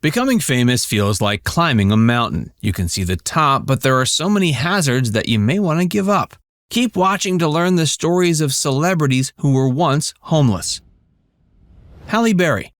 Becoming famous feels like climbing a mountain. You can see the top, but there are so many hazards that you may want to give up. Keep watching to learn the stories of celebrities who were once homeless. Halle Berry.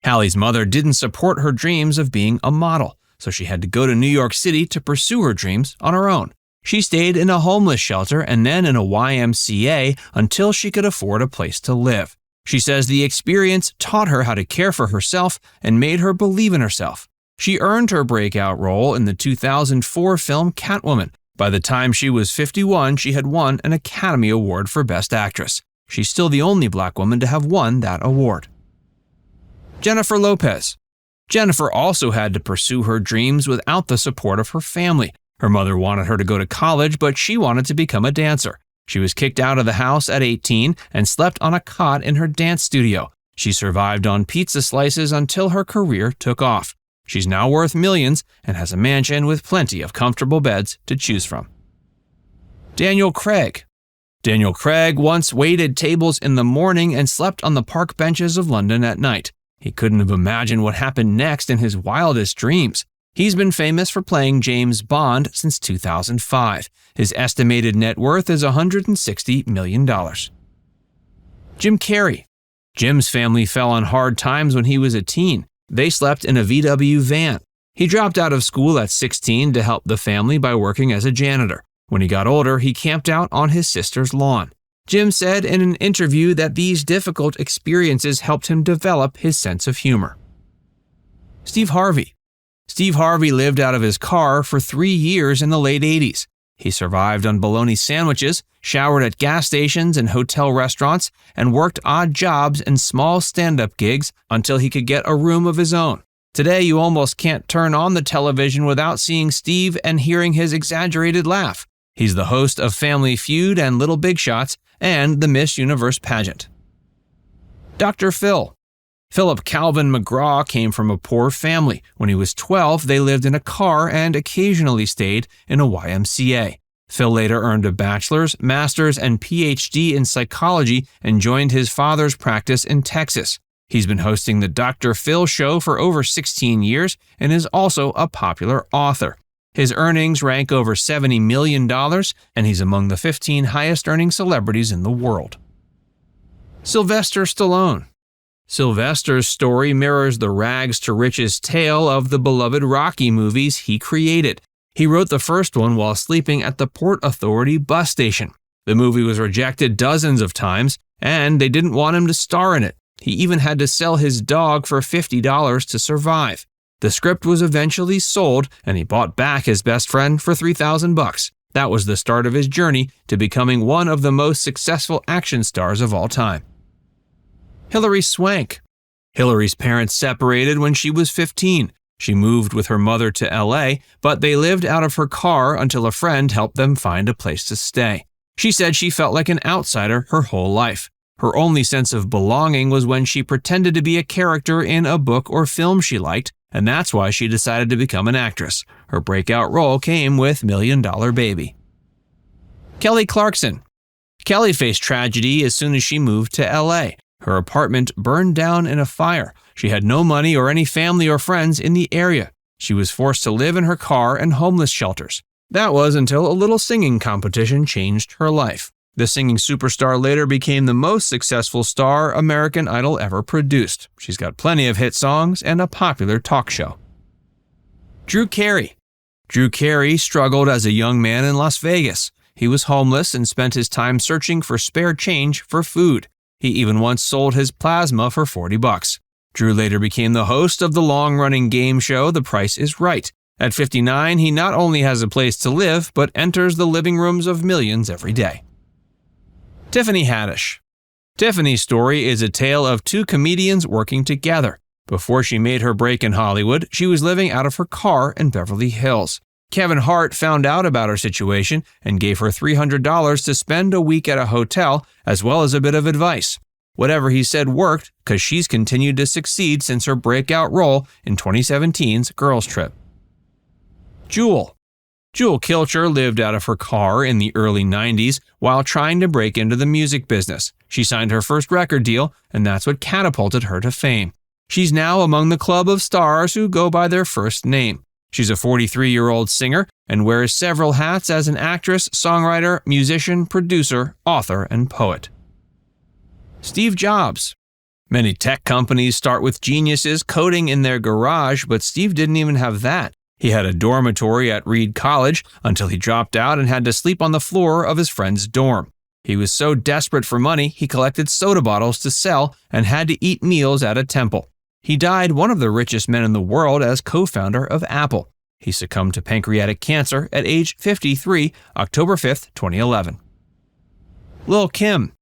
Halle's mother didn't support her dreams of being a model, so she had to go to New York City to pursue her dreams on her own. She stayed in a homeless shelter and then in a YMCA until she could afford a place to live. She says the experience taught her how to care for herself and made her believe in herself. She earned her breakout role in the 2004 film Catwoman. By the time she was 51, she had won an Academy Award for Best Actress. She's still the only black woman to have won that award. Jennifer Lopez. Jennifer also had to pursue her dreams without the support of her family. Her mother wanted her to go to college, but she wanted to become a dancer. She was kicked out of the house at 18 and slept on a cot in her dance studio. She survived on pizza slices until her career took off. She's now worth millions and has a mansion with plenty of comfortable beds to choose from. Daniel Craig. Daniel Craig once waited tables in the morning and slept on the park benches of London at night. He couldn't have imagined what happened next in his wildest dreams. He's been famous for playing James Bond since 2005. His estimated net worth is $160 million. Jim Carrey. Jim's family fell on hard times when he was a teen. They slept in a VW van. He dropped out of school at 16 to help the family by working as a janitor. When he got older, he camped out on his sister's lawn. Jim said in an interview that these difficult experiences helped him develop his sense of humor. Steve Harvey. Steve Harvey lived out of his car for 3 years in the late 80s. He survived on bologna sandwiches, showered at gas stations and hotel restaurants, and worked odd jobs and small stand-up gigs until he could get a room of his own. Today, you almost can't turn on the television without seeing Steve and hearing his exaggerated laugh. He's the host of Family Feud and Little Big Shots and the Miss Universe pageant. Dr. Phil. Philip Calvin McGraw came from a poor family. When he was 12, they lived in a car and occasionally stayed in a YMCA. Phil later earned a bachelor's, master's, and PhD in psychology and joined his father's practice in Texas. He's been hosting the Dr. Phil Show for over 16 years and is also a popular author. His earnings rank over $70 million, and he's among the 15 highest-earning celebrities in the world. Sylvester Stallone. Sylvester's story mirrors the rags-to-richest tale of the beloved Rocky movies he created. He wrote the first one while sleeping at the Port Authority bus station. The movie was rejected dozens of times, and they didn't want him to star in it. He even had to sell his dog for $50 to survive. The script was eventually sold, and he bought back his best friend for $3,000. That was the start of his journey to becoming one of the most successful action stars of all time. Hilary Swank. Hilary's parents separated when she was 15. She moved with her mother to LA, but they lived out of her car until a friend helped them find a place to stay. She said she felt like an outsider her whole life. Her only sense of belonging was when she pretended to be a character in a book or film she liked, and that's why she decided to become an actress. Her breakout role came with $1 Million Baby. Kelly Clarkson. Kelly faced tragedy as soon as she moved to LA. Her apartment burned down in a fire. She had no money or any family or friends in the area. She was forced to live in her car and homeless shelters. That was until a little singing competition changed her life. The singing superstar later became the most successful star American Idol ever produced. She's got plenty of hit songs and a popular talk show. Drew Carey. Drew Carey struggled as a young man in Las Vegas. He was homeless and spent his time searching for spare change for food. He even once sold his plasma for $40. Drew later became the host of the long-running game show The Price is Right. At 59, he not only has a place to live, but enters the living rooms of millions every day. Tiffany Haddish. Tiffany's story is a tale of two comedians working together. Before she made her break in Hollywood, she was living out of her car in Beverly Hills. Kevin Hart found out about her situation and gave her $300 to spend a week at a hotel, as well as a bit of advice. Whatever he said worked, because she's continued to succeed since her breakout role in 2017's Girls Trip. Jewel. Jewel Kilcher lived out of her car in the early 90s while trying to break into the music business. She signed her first record deal, and that's what catapulted her to fame. She's now among the club of stars who go by their first name. She's a 43-year-old singer and wears several hats as an actress, songwriter, musician, producer, author, and poet. Steve Jobs. Many tech companies start with geniuses coding in their garage, but Steve didn't even have that. He had a dormitory at Reed College until he dropped out and had to sleep on the floor of his friend's dorm. He was so desperate for money, he collected soda bottles to sell and had to eat meals at a temple. He died one of the richest men in the world as co-founder of Apple. He succumbed to pancreatic cancer at age 53, October 5, 2011. Lil Kim.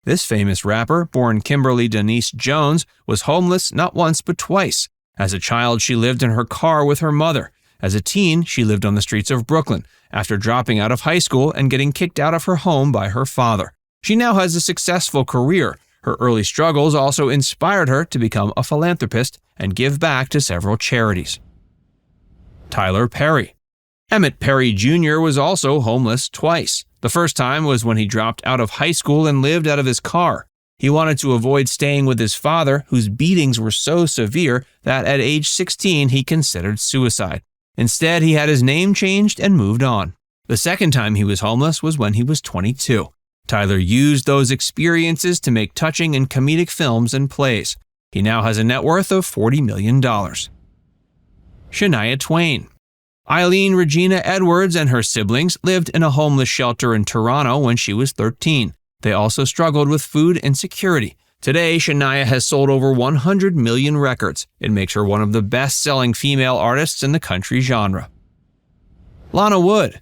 This famous rapper, born Kimberly Denise Jones, was homeless not once but twice. As a child, she lived in her car with her mother. As a teen, she lived on the streets of Brooklyn after dropping out of high school and getting kicked out of her home by her father. She now has a successful career. Her early struggles also inspired her to become a philanthropist and give back to several charities. Tyler Perry. Emmett Perry Jr. was also homeless twice. The first time was when he dropped out of high school and lived out of his car. He wanted to avoid staying with his father, whose beatings were so severe that at age 16 he considered suicide. Instead, he had his name changed and moved on. The second time he was homeless was when he was 22. Tyler used those experiences to make touching and comedic films and plays. He now has a net worth of $40 million. Shania Twain. Eileen Regina Edwards and her siblings lived in a homeless shelter in Toronto when she was 13. They also struggled with food insecurity. Today, Shania has sold over 100 million records. It makes her one of the best-selling female artists in the country genre. Lana Wood.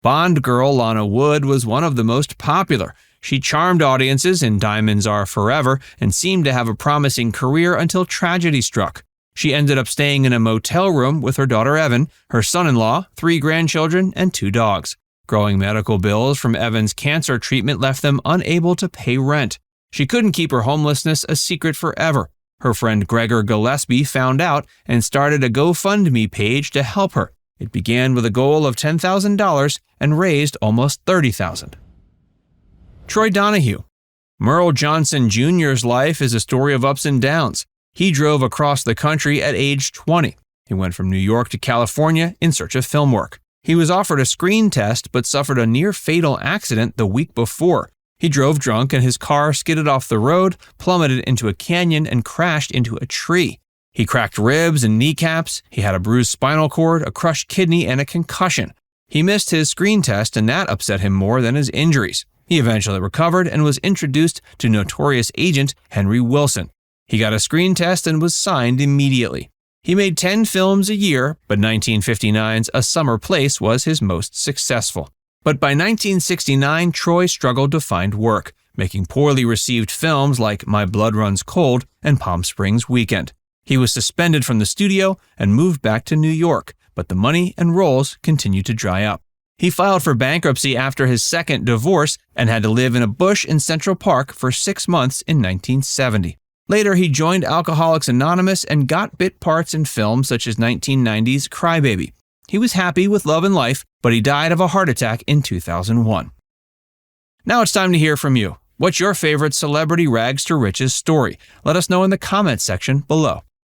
Bond girl Lana Wood was one of the most popular. She charmed audiences in Diamonds Are Forever and seemed to have a promising career until tragedy struck. She ended up staying in a motel room with her daughter Evan, her son-in-law, 3 grandchildren, and 2 dogs. Growing medical bills from Evan's cancer treatment left them unable to pay rent. She couldn't keep her homelessness a secret forever. Her friend Gregor Gillespie found out and started a GoFundMe page to help her. It began with a goal of $10,000 and raised almost $30,000. Troy Donahue. Merle Johnson Jr.'s life is a story of ups and downs. He drove across the country at age 20. He went from New York to California in search of film work. He was offered a screen test but suffered a near-fatal accident the week before. He drove drunk and his car skidded off the road, plummeted into a canyon, and crashed into a tree. He cracked ribs and kneecaps. He had a bruised spinal cord, a crushed kidney, and a concussion. He missed his screen test and that upset him more than his injuries. He eventually recovered and was introduced to notorious agent Henry Wilson. He got a screen test and was signed immediately. He made 10 films a year, but 1959's A Summer Place was his most successful. But by 1969, Troy struggled to find work, making poorly received films like My Blood Runs Cold and Palm Springs Weekend. He was suspended from the studio and moved back to New York, but the money and roles continued to dry up. He filed for bankruptcy after his second divorce and had to live in a bush in Central Park for 6 months in 1970. Later, he joined Alcoholics Anonymous and got bit parts in films such as 1990's Crybaby. He was happy with love and life, but he died of a heart attack in 2001. Now it's time to hear from you. What's your favorite celebrity rags to riches story? Let us know in the comments section below.